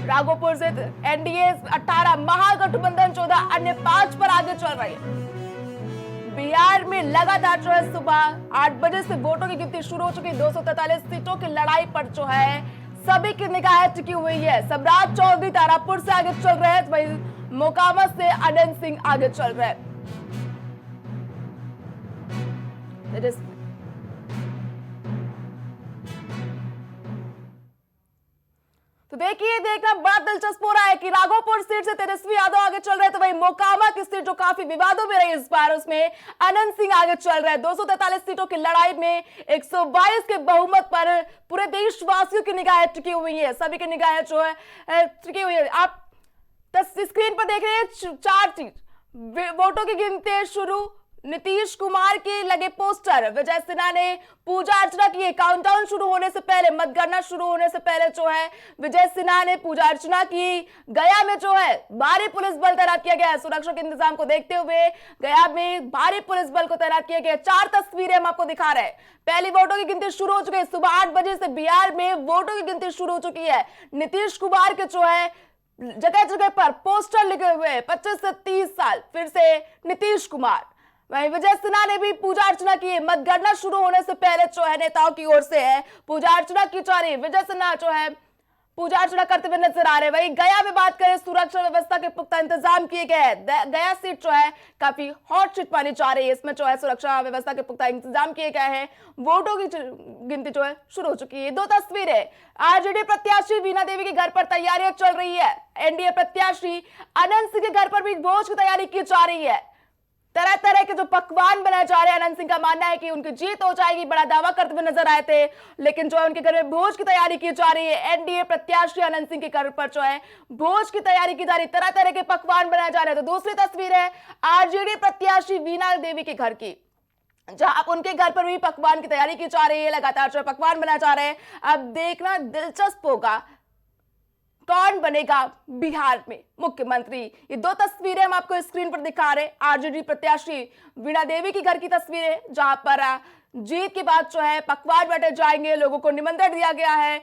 राघोपुर से एनडीए 18, महागठबंधन 14, अन्य 5 पर आगे चल रही है। बिहार में लगातार जो है सुबह 8 बजे से वोटों की गिनती शुरू हो चुकी है। 243 सीटों की लड़ाई पर जो है सभी की निगाहें टिकी हुई है। सम्राट चौधरी तारापुर से आगे चल रहे हैं, वहीं मोकामा से अनंत सिंह आगे चल रहे हैं। तो देखिए, देखना बड़ा दिलचस्प हो रहा है कि राघोपुर सीट से तेजस्वी यादव आगे चल रहे हैं, तो वहीं मोकामा की सीट जो काफी विवादों में रही इस बार, उसमें अनंत सिंह आगे चल रहे हैं। 243 सीटों की लड़ाई में 122 के बहुमत पर पूरे देशवासियों की निगाहें टिकी हुई है। सभी की निगाहें जो है टिकी हुई है। आप स्क्रीन पर देख रहे हैं 4 चीज, वोटों की गिनती शुरू, नीतीश कुमार के लगे पोस्टर, विजय सिन्हा ने पूजा अर्चना की। काउंटडाउन शुरू होने से पहले, मतगणना शुरू होने से पहले जो है विजय सिन्हा ने पूजा अर्चना की। गया में जो है भारी पुलिस बल तैनात किया गया है। सुरक्षा के इंतजाम को देखते हुए गया में भारी पुलिस बल को तैनात किया गया है। 4 तस्वीरें हम आपको दिखा रहे हैं। पहली वोटों की गिनती शुरू हो चुकी है। सुबह 8 बजे से बिहार में वोटों की गिनती शुरू हो चुकी है। नीतीश कुमार के जो है जगह जगह पर पोस्टर लिखे हुए हैं, 25 से 30 साल फिर से नीतीश कुमार। वहीं विजय सिन्हा ने भी पूजा अर्चना की। मतगणना शुरू होने से पहले जो है नेताओं की ओर से है पूजा अर्चना की जा रही है। विजय सिन्हा जो है पूजा अर्चना करते हुए नजर आ रहे हैं। वहीं गया में बात करें, सुरक्षा व्यवस्था के पुख्ता इंतजाम किए गए हैं। गया सीट जो है काफी हॉट सीट मानी जा रही है। इसमें जो है सुरक्षा व्यवस्था के पुख्ता इंतजाम किए गए हैं। वोटों की गिनती जो है शुरू हो चुकी है। 2 तस्वीरें, आरजेडी प्रत्याशी वीणा देवी के घर पर तैयारियां चल रही है। एनडीए प्रत्याशी अनंत सिंह के घर पर भी भोज की तैयारी की जा रही है। तरह तरह के जो पकवान बनाए जा रहे हैं। अनंत सिंह का मानना है कि उनकी जीत हो जाएगी, बड़ा दावा करते हुए नजर आए थे, लेकिन जो है उनके घर में भोज की तैयारी की जा रही है। एनडीए प्रत्याशी अनंत सिंह के घर पर जो है भोज की तैयारी की जा रही है, तरह तरह के पकवान बनाए जा रहे हैं। तो दूसरी तस्वीर है आरजेडी प्रत्याशी वीणा देवी के घर की, जहां उनके घर पर भी पकवान की तैयारी की जा रही है। लगातार जो पकवान बनाए जा रहे हैं। अब देखना दिलचस्प होगा कौन बनेगा बिहार में मुख्यमंत्री। ये 2 तस्वीरें हम आपको स्क्रीन पर दिखा रहे हैं। आरजेडी प्रत्याशी वीणा देवी की घर की तस्वीरें, जहां पर जीत के बाद जो है पकवान बांटे जाएंगे, लोगों को निमंत्रण दिया गया है।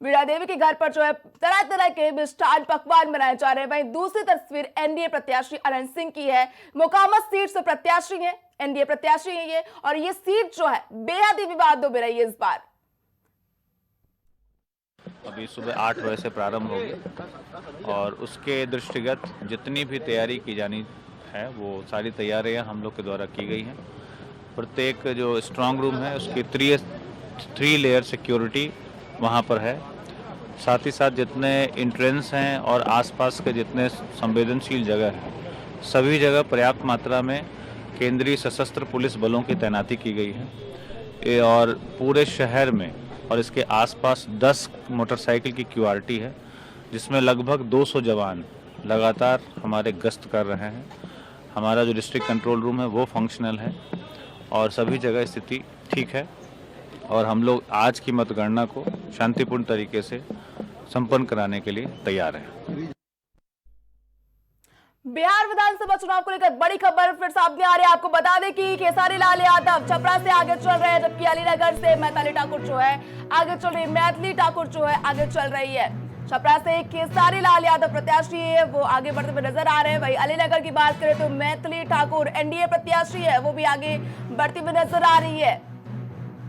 वीणा देवी के घर पर जो है तरह तरह के मिष्ठान पकवान बनाए जा रहे हैं। वहीं दूसरी तस्वीर एनडीए प्रत्याशी अनंत सिंह की है। मोकामा सीट से प्रत्याशी है, एनडीए प्रत्याशी है ये, और ये सीट जो है बेहद ही विवादों में रही है इस बार। अभी सुबह 8 बजे से प्रारंभ होगी और उसके दृष्टिगत जितनी भी तैयारी की जानी है वो सारी तैयारियां हम लोग के द्वारा की गई हैं। प्रत्येक जो स्ट्रांग रूम है उसकी 3 लेयर सिक्योरिटी वहां पर है। साथ ही साथ जितने एंट्रेंस हैं और आसपास के जितने संवेदनशील जगह हैं, सभी जगह पर्याप्त मात्रा में केंद्रीय सशस्त्र पुलिस बलों की तैनाती की गई है। और पूरे शहर में और इसके आसपास 10 मोटरसाइकिल की क्यूआरटी है, जिसमें लगभग 200 जवान लगातार हमारे गश्त कर रहे हैं। हमारा जो डिस्ट्रिक्ट कंट्रोल रूम है वो फंक्शनल है और सभी जगह स्थिति ठीक है और हम लोग आज की मतगणना को शांतिपूर्ण तरीके से संपन्न कराने के लिए तैयार हैं। बिहार विधानसभा चुनाव को लेकर बड़ी खबर फिर सामने आ रही है। आपको बता दें कि खेसारी लाल यादव छपरा से आगे चल रहे हैं, जबकि अलीनगर से मैथिली ठाकुर जो है आगे चल रही है। मैथिली ठाकुर जो है आगे चल रही है। छपरा से खेसारी लाल यादव प्रत्याशी है, वो आगे बढ़ते हुए नजर आ रहे हैं। वही अलीनगर की बात करें तो मैथिली ठाकुर एनडीए प्रत्याशी है, वो भी आगे बढ़ती हुई नजर आ रही है।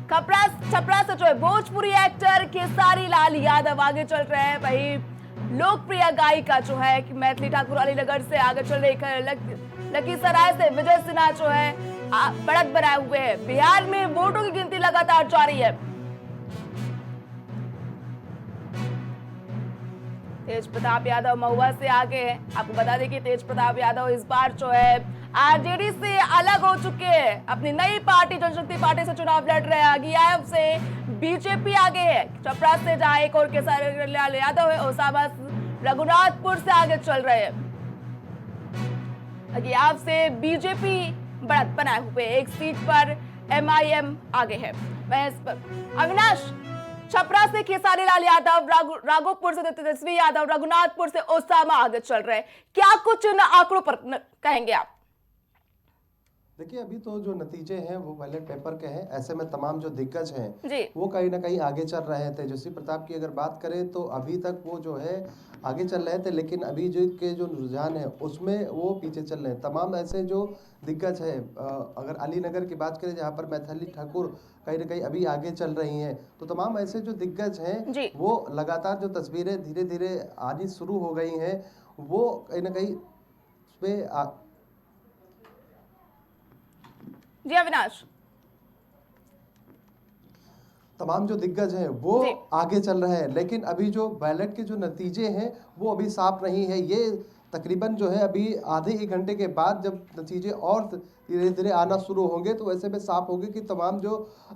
छपरा से जो है भोजपुरी एक्टर खेसारी लाल यादव आगे चल रहे हैं। वही लोकप्रिय गायिका जो है कि मैथिली ठाकुर अलीनगर से आगे चल रही है। लखीसराय से विजय सिन्हा जो है बढ़त बनाए हुए हैं। बिहार में वोटों की गिनती लगातार जारी है। तेज प्रताप यादव महुआ से आगे है। आपको बता दें कि तेज प्रताप यादव इस बार जो है आरजेडी से अलग हो चुके हैं, अपनी नई पार्टी जनशक्ति पार्टी से चुनाव लड़ रहे हैं। अगियाव से बीजेपी आगे है। छपरा से जहां एक और खेसारी लाल यादव है, ओसामा रघुनाथपुर से आगे चल रहे हैं। अगियाव से बीजेपी बढ़त बनाए हुए, एक सीट पर एमआईएम आगे है। अविनाश, छपरा से खेसारी लाल यादव, राघोपुर से तेजस्वी यादव, रघुनाथपुर से ओसामा आगे चल रहे हैं। क्या कुछ इन आंकड़ों पर कहेंगे आप? देखिए, अभी तो जो नतीजे हैं वो बैलेट पेपर के हैं। ऐसे में तमाम जो दिग्गज हैं जी वो कहीं ना कहीं आगे चल रहे हैं। तेजस्वी प्रताप की अगर बात करें तो अभी तक वो जो है आगे चल रहे थे, लेकिन अभी जो के जो रुझान है उसमें वो पीछे चल रहे हैं। तमाम ऐसे जो दिग्गज हैं, अगर अलीनगर की बात करें जहाँ पर मैथिली ठाकुर कहीं ना कहीं अभी आगे चल रही हैं, तो तमाम ऐसे जो दिग्गज हैं जी वो लगातार जो तस्वीरें धीरे धीरे आनी शुरू हो गई हैं, वो कहीं ना कहीं उसमें जी अविनाश। तमाम जो दिग्गज हैं वो जी आगे चल रहे हैं। लेकिन अभी जो बैलेट के जो नतीजे हैं वो अभी साफ नहीं है। ये तकरीबन जो है अभी आधे एक घंटे के बाद जब नतीजे और धीरे धीरे आना शुरू होंगे तो ऐसे में साफ होगी कि तमाम जो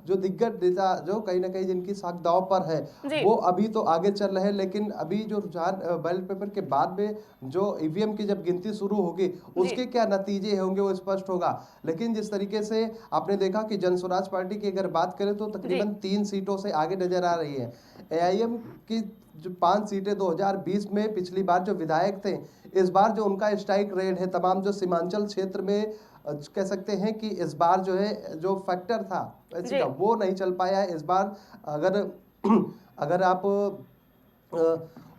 जो दिग्गज नेता जो कहीं ना कहीं जिनकी साख दांव पर है जी वो अभी तो आगे चल रहे हैं। लेकिन अभी जो रुझान बैलेट पेपर के बाद में जो ईवीएम की जब गिनती शुरू होगी उसके क्या नतीजे होंगे वो स्पष्ट होगा। लेकिन जिस तरीके से आपने देखा कि जन स्वराज पार्टी की अगर बात करें तो तकरीबन 3 सीटों से आगे नजर आ रही है। एआईएम की जो 5 सीटें 2020 में पिछली बार जो विधायक थे, इस बार जो उनका स्ट्राइक रेट है तमाम जो सीमांचल क्षेत्र में कह सकते हैं कि इस बार जो है जो फैक्टर था जी का वो नहीं चल पाया है। इस बार अगर अगर आप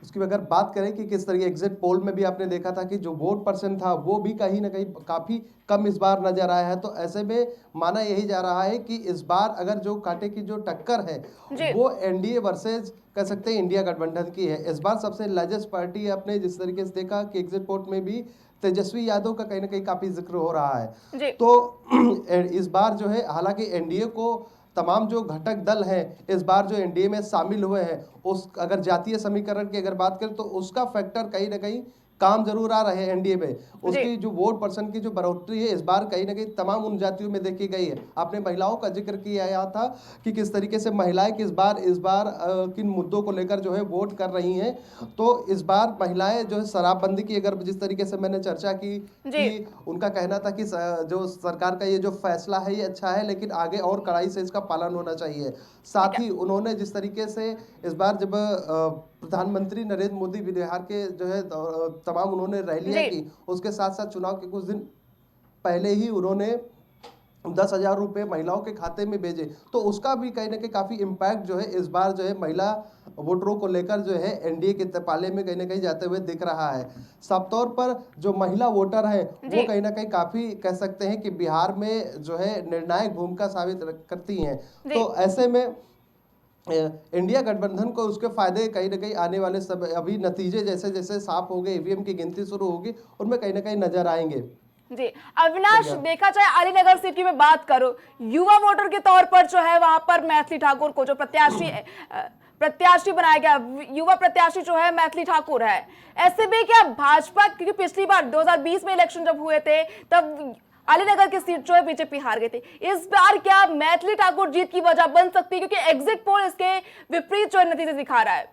उसकी अगर बात करें कि किस तरीके एग्जिट पोल में भी आपने देखा था कि जो वोट परसेंट था वो भी कहीं ना कहीं काफी कम इस बार नजर आया है। तो ऐसे में माना यही जा रहा है कि इस बार अगर जो कांटे की जो टक्कर है वो एनडीए वर्सेज कह सकते हैं इंडिया गठबंधन की है। इस बार सबसे लार्जेस्ट पार्टी आपने जिस तरीके से देखा कि एग्जिट पोल में भी तेजस्वी यादव का कहीं ना कहीं काफी जिक्र हो रहा है। तो इस बार जो है हालांकि एनडीए को तमाम जो घटक दल हैं इस बार जो एनडीए में शामिल हुए हैं, उस अगर जातीय समीकरण की अगर बात करें तो उसका फैक्टर कहीं ना कहीं काम जरूर आ रहे हैं एनडीए में। उसकी जो वोट परसेंट की जो बढ़ोतरी है इस बार कहीं ना कहीं तमाम उन जातियों में देखी गई है। आपने महिलाओं का जिक्र किया था कि किस तरीके से महिलाएं इस बार किन मुद्दों को लेकर जो है वोट कर रही हैं। तो इस बार महिलाएं जो है शराबबंदी की अगर जिस तरीके से मैंने चर्चा की कि उनका कहना था कि जो सरकार का ये जो फैसला है ये अच्छा है, लेकिन आगे और कड़ाई से इसका पालन होना चाहिए। साथ ही उन्होंने जिस तरीके से इस बार जब प्रधानमंत्री नरेंद्र मोदी बिहार के जो है तमाम उन्होंने रैलियां की, उसके साथ साथ चुनाव के कुछ दिन पहले ही उन्होंने 10,000 रुपए महिलाओं के खाते में भेजे। तो उसका भी कहीं ना कहीं काफी इम्पैक्ट जो है इस बार जो है महिला वोटरों को लेकर जो है एनडीए के पाले में कहीं ना कहीं जाते हुए दिख रहा है। साफ तौर पर जो महिला वोटर है वो कहीं ना कहीं काफी कह सकते हैं कि बिहार में जो है निर्णायक भूमिका साबित करती हैं। तो ऐसे में इंडिया गठबंधन को उसके फायदे कहीं ना कहीं आने वाले सब अभी नतीजे जैसे जैसे साफ हो गए, ईवीएम की गिनती शुरू होगी, उनमें कहीं ना कहीं नजर आएंगे। जी अविनाश, देखा जाए अलीनगर सीट की मैं बात करूं, युवा वोटर के तौर पर जो है वहां पर मैथिली ठाकुर को जो प्रत्याशी बनाया गया, युवा प्रत्याशी जो है मैथिली ठाकुर है। ऐसे में क्या भाजपा, क्योंकि पिछली बार 2020 में इलेक्शन जब हुए थे तब अलीनगर की सीट जो है बीजेपी हार गई थी, इस बार क्या मैथिली ठाकुर जीत की वजह बन सकती है? क्योंकि एग्जिट पोल इसके विपरीत जो नतीजे दिखा रहा है।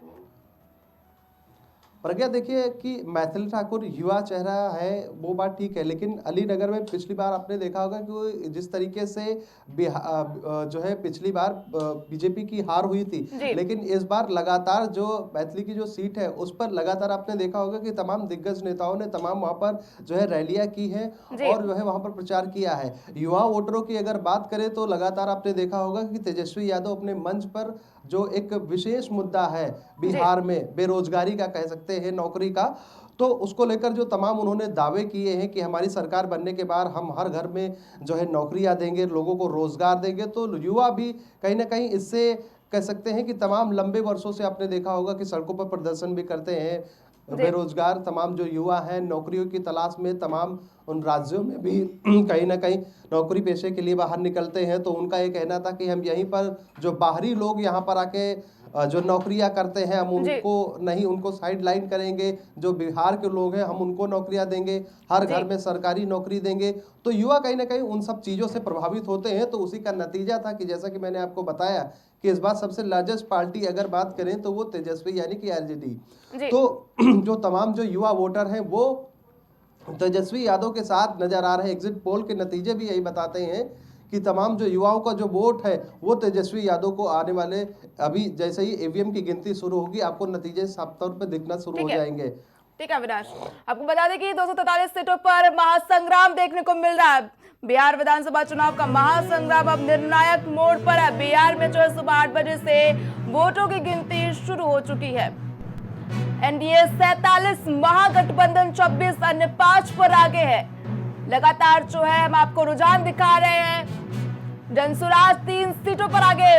प्रज्ञा, देखिए कि मैथिली ठाकुर युवा चेहरा है वो बात ठीक है, लेकिन अलीनगर में पिछली बार आपने देखा होगा कि जिस तरीके से जो है पिछली बार बीजेपी की हार हुई थी, लेकिन इस बार लगातार जो मैथिली की जो सीट है उस पर लगातार आपने देखा होगा कि तमाम दिग्गज नेताओं ने तमाम वहां पर जो है रैलियां की है और जो है वहां पर प्रचार किया है। युवा वोटरों की अगर बात करें तो लगातार आपने देखा होगा कि तेजस्वी यादव अपने मंच पर जो एक विशेष मुद्दा है बिहार में बेरोजगारी का कह सकते हैं, नौकरी का, तो उसको लेकर जो तमाम उन्होंने दावे किए हैं कि हमारी सरकार बनने के बाद हम हर घर में जो है नौकरियां देंगे, लोगों को रोजगार देंगे। तो युवा भी कहीं ना कहीं इससे कह सकते हैं कि तमाम लंबे वर्षों से आपने देखा होगा कि सड़कों पर प्रदर्शन भी करते हैं। बेरोजगार तमाम जो युवा हैं नौकरियों की तलाश में तमाम उन राज्यों में भी कहीं ना कहीं नौकरी पेशे के लिए बाहर निकलते हैं। तो उनका ये कहना था कि हम यहीं पर जो बाहरी लोग यहाँ पर आके जो नौकरियां करते हैं हम उनको नहीं, उनको साइड लाइन करेंगे, जो बिहार के लोग हैं हम उनको नौकरियां देंगे, हर घर में सरकारी नौकरी देंगे। तो युवा कहीं ना कहीं उन सब चीज़ों से प्रभावित होते हैं। तो उसी का नतीजा था कि जैसा कि मैंने आपको बताया कि इस बार सबसे लार्जेस्ट पार्टी अगर बात करें तो वो तेजस्वी यानी कि आरजेडी। तो जो तमाम जो युवा वोटर हैं वो तेजस्वी यादव के साथ नजर आ रहे हैं। एग्जिट पोल के नतीजे भी यही बताते हैं कि तमाम जो युवाओं का जो वोट है वो तेजस्वी यादव को आने वाले अभी जैसे ही ईवीएम की गिनती शुरू होगी आपको नतीजे साफ तौर पर दिखना शुरू हो जाएंगे। ठीक है अविनाश, आपको बता दें कि 243 सीटों पर महासंग्राम देखने को मिल रहा है। बिहार विधानसभा चुनाव का महासंग्राम अब निर्णायक मोड़ पर है। बिहार में जो है सुबह 8 बजे से वोटों की गिनती शुरू हो चुकी है। एनडीए 47, महागठबंधन 26, अन्य 5 पर आगे है। लगातार जो है हम आपको रुझान दिखा रहे हैं। जनसुराज 3 सीटों पर आगे।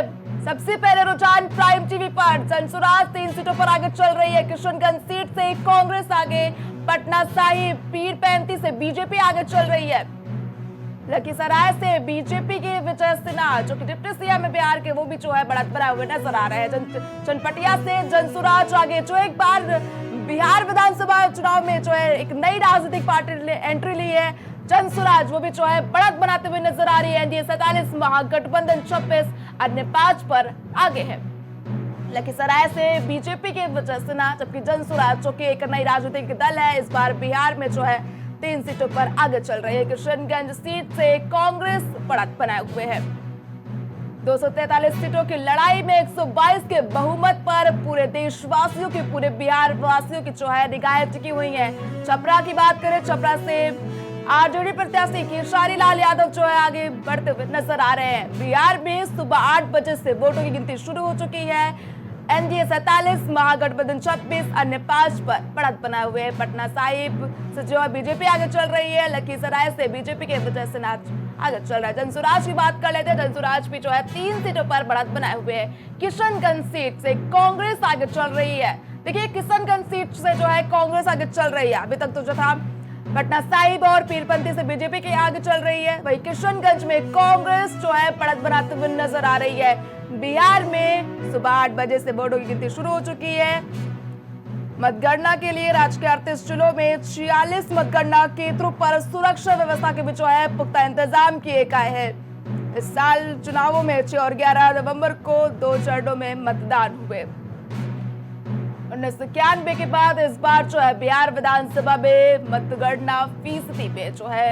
सबसे पहले रुझान प्राइम टीवी पर, जनसुराज 3 सीटों पर आगे चल रही है। किशनगंज सीट से कांग्रेस आगे, पटना साहिब, पीर 35 से बीजेपी आगे चल रही है। लखीसराय से बीजेपी के विजय सिन्हा जो कि डिप्टी सीएम है बिहार के, वो भी जो है बढ़त बनाए हुए नजर आ रहे हैं। चनपटिया से जनसुराज आगे, जो एक बार बिहार विधानसभा चुनाव में जो है एक नई राजनीतिक पार्टी ने एंट्री ली है, जनसुराज, वो भी जो है बढ़त बनाते हुए नजर आ रही है। एनडीए 47, महागठबंधन 26, अन्य 5 पर आगे है। लखीसराय से बीजेपी के विजय सिन्हा, जबकि जनसुराज जो कि एक नई राजनीतिक दल है, इस बार बिहार में जो है 3 सीटों पर आगे चल रही है। किशनगंज सीट से कांग्रेस बढ़त बनाए हुए है। 243 सीटों की लड़ाई में 122 के बहुमत पर पूरे देशवासियों की, पूरे बिहार वासियों की जो है निगाहें टिकी हुई हैं। छपरा की बात करें, छपरा से आरजेडी प्रत्याशी केशरी लाल यादव जो है आगे बढ़ते हुए नजर आ रहे हैं। बिहार में सुबह 8 बजे से वोटों की गिनती शुरू हो चुकी है। एनडीए 47, महागठबंधन 26, अन्य 5 पर बढ़त बनाए हुए हैं। पटना साहिब से जो है बीजेपी आगे चल रही है। लखीसराय से बीजेपी के विजय सिन्हा आगे चल रहा है। जनसुराज की बात कर लेते हैं। जनसुराज भी जो है 3 सीटों पर बढ़त बनाए हुए है। किशनगंज सीट से कांग्रेस आगे चल रही है। देखिए, किशनगंज सीट से जो है कांग्रेस आगे चल रही है। अभी तक तो जो था पटना साहिब और पीरपंथी से बीजेपी के आगे चल रही है। वहीं किशनगंज में कांग्रेस जो है बढ़त बनाते हुए नजर आ रही है। बिहार में सुबह 8 बजे से वोटों की गिनती शुरू हो चुकी है। मतगणना के लिए राज्य के 38 जिलों में 46 मतगणना केंद्रों पर सुरक्षा व्यवस्था के भी जो है पुख्ता इंतजाम किए गए हैं। इस साल चुनावों में 6 और 11 नवंबर को 2 चरणों में मतदान हुए। 1991 के बाद इस बार जो है बिहार विधानसभा में मतगणना फीसदी पे जो है